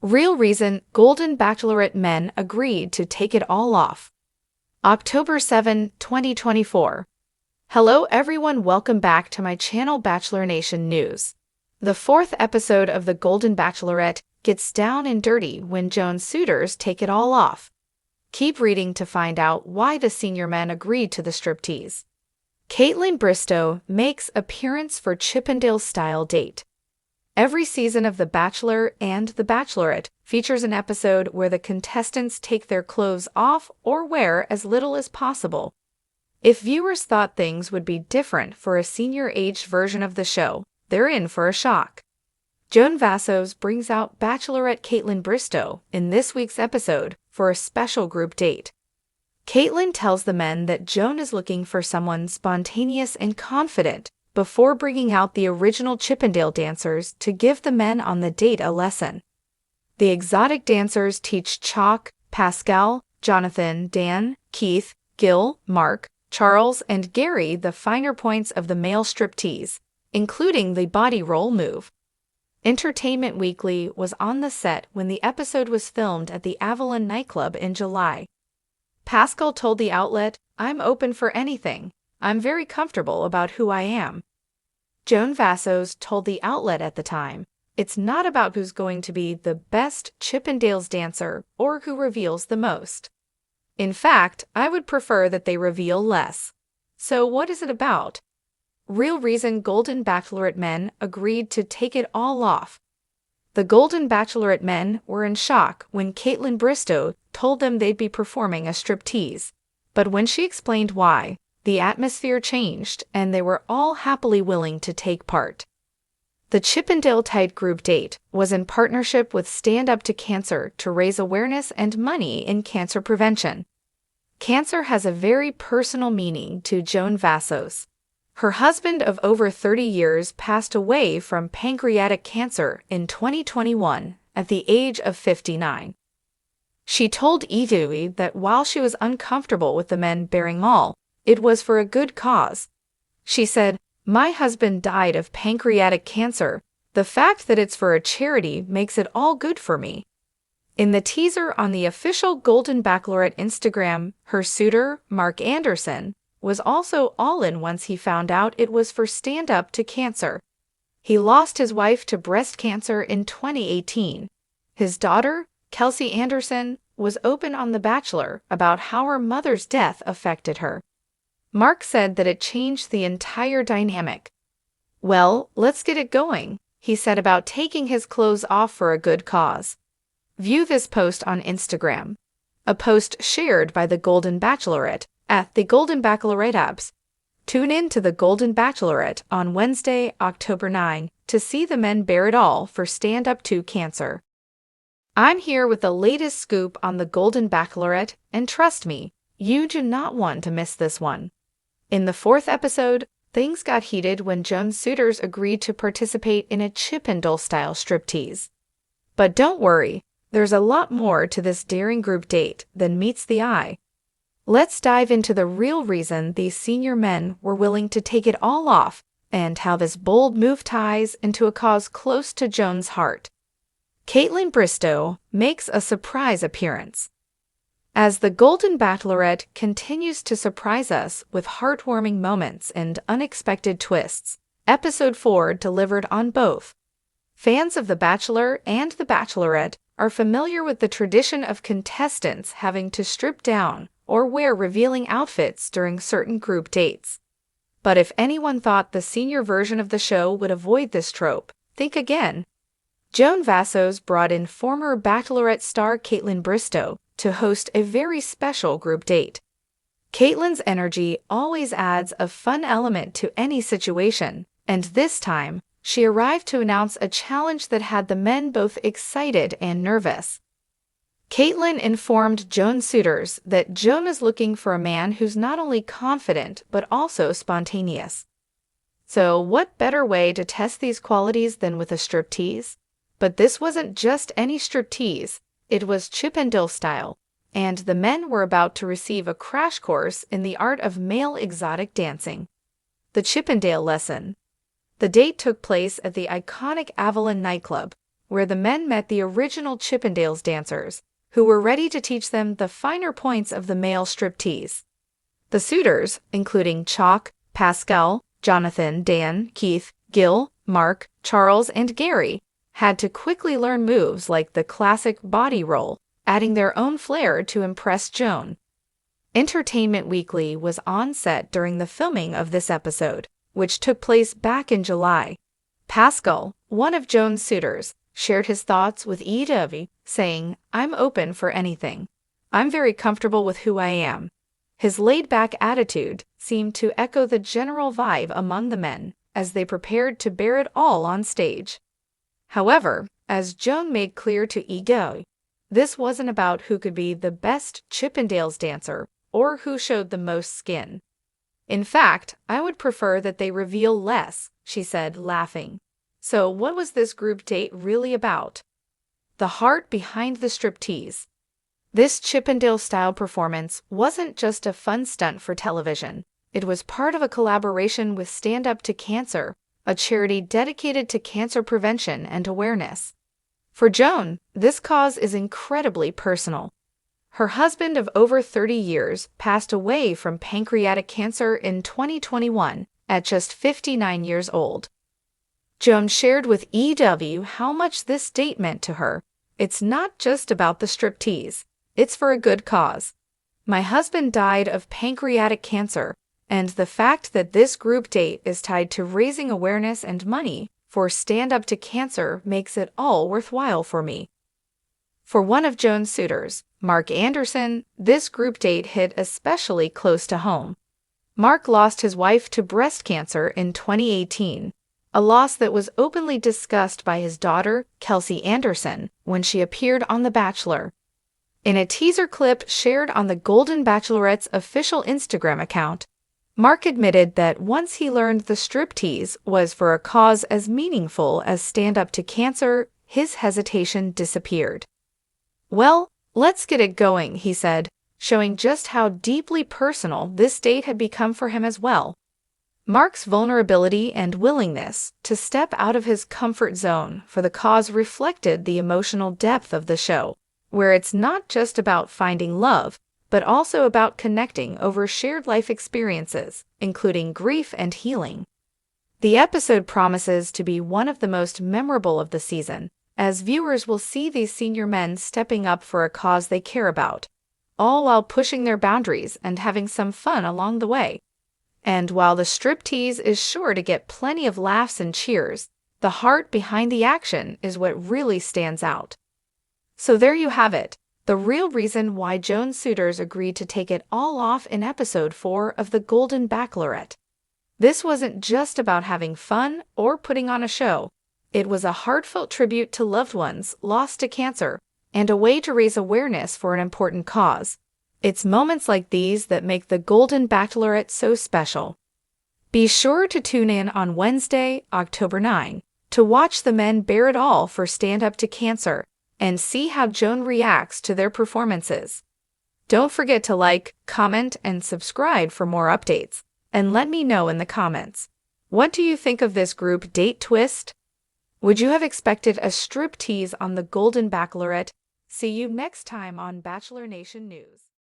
Real reason Golden Bachelorette men agreed to take it all off. October 7, 2024. Hello everyone, welcome back to my channel Bachelor Nation News. The fourth episode of The Golden Bachelorette gets down and dirty when Joan's suitors take it all off. Keep reading to find out why the senior men agreed to the striptease. Kaitlyn Bristowe makes appearance for Chippendale-style date. Every season of The Bachelor and The Bachelorette features an episode where the contestants take their clothes off or wear as little as possible. If viewers thought things would be different for a senior-aged version of the show, they're in for a shock. Joan Vassos brings out Bachelorette Kaitlyn Bristowe in this week's episode for a special group date. Kaitlyn tells the men that Joan is looking for someone spontaneous and confident before bringing out the original Chippendale dancers to give the men on the date a lesson. The exotic dancers teach Chalk, Pascal, Jonathan, Dan, Keith, Gil, Mark, Charles, and Gary the finer points of the male striptease, including the body roll move. Entertainment Weekly was on the set when the episode was filmed at the Avalon nightclub in July. Pascal told the outlet, "I'm open for anything. I'm very comfortable about who I am." Joan Vassos told the outlet at the time, "It's not about who's going to be the best Chippendales dancer or who reveals the most. In fact, I would prefer that they reveal less. So what is it about?" Real reason Golden Bachelorette men agreed to take it all off. The Golden Bachelorette men were in shock when Kaitlyn Bristowe told them they'd be performing a striptease. But when she explained why, the atmosphere changed and they were all happily willing to take part. The Chippendale-type group date was in partnership with Stand Up to Cancer to raise awareness and money in cancer prevention. Cancer has a very personal meaning to Joan Vassos. Her husband of over 30 years passed away from pancreatic cancer in 2021 at the age of 59. She told E! that while she was uncomfortable with the men bearing all, it was for a good cause. She said, "My husband died of pancreatic cancer. The fact that it's for a charity makes it all good for me." In the teaser on the official Golden Bachelorette Instagram, her suitor, Mark Anderson, was also all in once he found out it was for Stand Up to Cancer. He lost his wife to breast cancer in 2018. His daughter, Kelsey Anderson, was open on The Bachelor about how her mother's death affected her. Mark said that it changed the entire dynamic. "Well, let's get it going," he said about taking his clothes off for a good cause. View this post on Instagram. A post shared by the Golden Bachelorette at the Golden Bachelorette apps. Tune in to the Golden Bachelorette on Wednesday, October 9, to see the men bear it all for Stand Up to Cancer. I'm here with the latest scoop on the Golden Bachelorette, and trust me, you do not want to miss this one. In the fourth episode, things got heated when Joan's suitors agreed to participate in a Chippendale-style striptease. But don't worry, there's a lot more to this daring group date than meets the eye. Let's dive into the real reason these senior men were willing to take it all off and how this bold move ties into a cause close to Joan's heart. Kaitlyn Bristowe makes a surprise appearance. As the Golden Bachelorette continues to surprise us with heartwarming moments and unexpected twists, Episode 4 delivered on both. Fans of The Bachelor and The Bachelorette are familiar with the tradition of contestants having to strip down or wear revealing outfits during certain group dates. But if anyone thought the senior version of the show would avoid this trope, think again. Joan Vassos brought in former Bachelorette star Kaitlyn Bristowe to host a very special group date. Kaitlyn's energy always adds a fun element to any situation, and this time, she arrived to announce a challenge that had the men both excited and nervous. Kaitlyn informed Joan's suitors that Joan is looking for a man who's not only confident but also spontaneous. So what better way to test these qualities than with a striptease? But this wasn't just any striptease, it was Chippendale style, and the men were about to receive a crash course in the art of male exotic dancing. The Chippendale lesson. The date took place at the iconic Avalon nightclub, where the men met the original Chippendales dancers, who were ready to teach them the finer points of the male striptease. The suitors, including Chalk, Pascal, Jonathan, Dan, Keith, Gil, Mark, Charles, and Gary, had to quickly learn moves like the classic body roll, adding their own flair to impress Joan. Entertainment Weekly was on set during the filming of this episode, which took place back in July. Pascal, one of Joan's suitors, shared his thoughts with EW, saying, "I'm open for anything. I'm very comfortable with who I am." His laid-back attitude seemed to echo the general vibe among the men as they prepared to bear it all on stage. However, as Joan made clear to EW, this wasn't about who could be the best Chippendales dancer or who showed the most skin. "In fact, I would prefer that they reveal less," she said, laughing. So what was this group date really about? The heart behind the striptease. This Chippendale-style performance wasn't just a fun stunt for television. It was part of a collaboration with Stand Up to Cancer, a charity dedicated to cancer prevention and awareness. For Joan, this cause is incredibly personal. Her husband of over 30 years passed away from pancreatic cancer in 2021 at just 59 years old. Joan shared with EW how much this date meant to her. "It's not just about the striptease. It's for a good cause. My husband died of pancreatic cancer, and the fact that this group date is tied to raising awareness and money for Stand Up to Cancer makes it all worthwhile for me." For one of Joan's suitors, Mark Anderson, this group date hit especially close to home. Mark lost his wife to breast cancer in 2018, a loss that was openly discussed by his daughter, Kelsey Anderson, when she appeared on The Bachelor. In a teaser clip shared on the Golden Bachelorette's official Instagram account, Mark admitted that once he learned the striptease was for a cause as meaningful as Stand Up to Cancer, his hesitation disappeared. "Well, let's get it going," he said, showing just how deeply personal this date had become for him as well. Mark's vulnerability and willingness to step out of his comfort zone for the cause reflected the emotional depth of the show, where it's not just about finding love, but also about connecting over shared life experiences, including grief and healing. The episode promises to be one of the most memorable of the season, as viewers will see these senior men stepping up for a cause they care about, all while pushing their boundaries and having some fun along the way. And while the striptease is sure to get plenty of laughs and cheers, the heart behind the action is what really stands out. So there you have it, the real reason why Joan's suitors agreed to take it all off in episode 4 of The Golden Bachelorette. This wasn't just about having fun or putting on a show. It was a heartfelt tribute to loved ones lost to cancer and a way to raise awareness for an important cause. It's moments like these that make The Golden Bachelorette so special. Be sure to tune in on Wednesday, October 9, to watch the men bear it all for Stand Up to Cancer and see how Joan reacts to their performances. Don't forget to like, comment, and subscribe for more updates, and let me know in the comments. What do you think of this group date twist? Would you have expected a striptease on The Golden Bachelorette? See you next time on Bachelor Nation News.